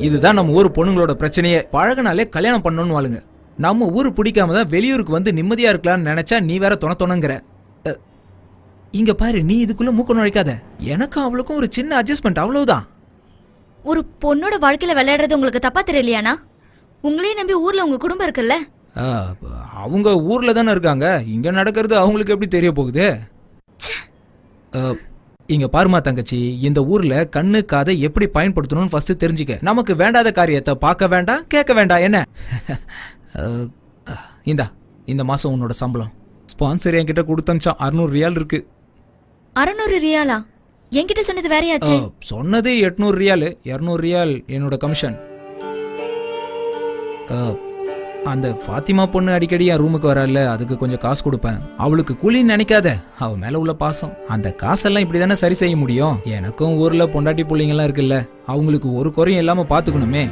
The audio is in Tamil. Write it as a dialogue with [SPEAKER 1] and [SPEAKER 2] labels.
[SPEAKER 1] இதுதான் நம்ம ஊர் பொண்ணுங்களோட பிரச்சனையே. பழகினாலே கல்யாணம் பண்ணணும்னு வாழுங்க. நம்ம ஊரு பிடிக்காம தான் வெளியூருக்கு வந்து நிம்மதியா இருக்கலாம்னு நினைச்சா நீ வேற தொணங்கிற. இங்க பாரு, நீ இதுக்குள்ள மூக்க நுழைக்காத. எனக்கும் அவளுக்கும் ஒரு சின்ன அட்ஜஸ்ட்மெண்ட், அவ்வளவுதான்.
[SPEAKER 2] ஒரு பொண்ணோட வாழ்க்கையில விளையாடுறது உங்களுக்கு தப்பா தெரியலையானா? உங்களையும் நம்பி ஊர்ல உங்க குடும்பம் இருக்குல்ல.
[SPEAKER 1] அவங்க ஊர்ல தானே இருக்காங்க, இங்க நடக்கிறது அவங்களுக்கு எப்படி தெரிய போகுது? இங்க பாருமா தங்கச்சி, இந்த ஊர்ல கண்ணு காதை எப்படி பயன்படுத்தணும்னு ஃபர்ஸ்ட் தெரிஞ்சுக்க. நமக்கு வேண்டாத காரியத்தை பார்க்க வேண்டாம், கேட்க வேண்டாம். என்ன இந்த மாசம் உன்னோட சம்பளம் ஸ்பான்சர் என்கிட்ட கொடுத்தனுச்சான். 600 ரியால் இருக்கு.
[SPEAKER 2] 600 ரியாலா? என்கிட்ட சொன்னது வேறையாச்சு.
[SPEAKER 1] சொன்னது 800 ரியால். 200 ரியால் என்னோட கமிஷன். அந்த ஃபாத்திமா பொண்ணு அடிக்கடி என் ரூமுக்கு வரல, அதுக்கு கொஞ்சம் காசு கொடுப்பேன். அவளுக்கு கூலின்னு நினைக்காத, அவ மேல உள்ள பாசம். அந்த காசெல்லாம் இப்படி தானே சரி செய்ய முடியும். எனக்கும் ஊர்ல பொண்டாட்டி பிள்ளைங்கலாம் இருக்குல்ல, அவங்களுக்கு ஒரு குறையும் இல்லாம பாத்துக்கணுமே.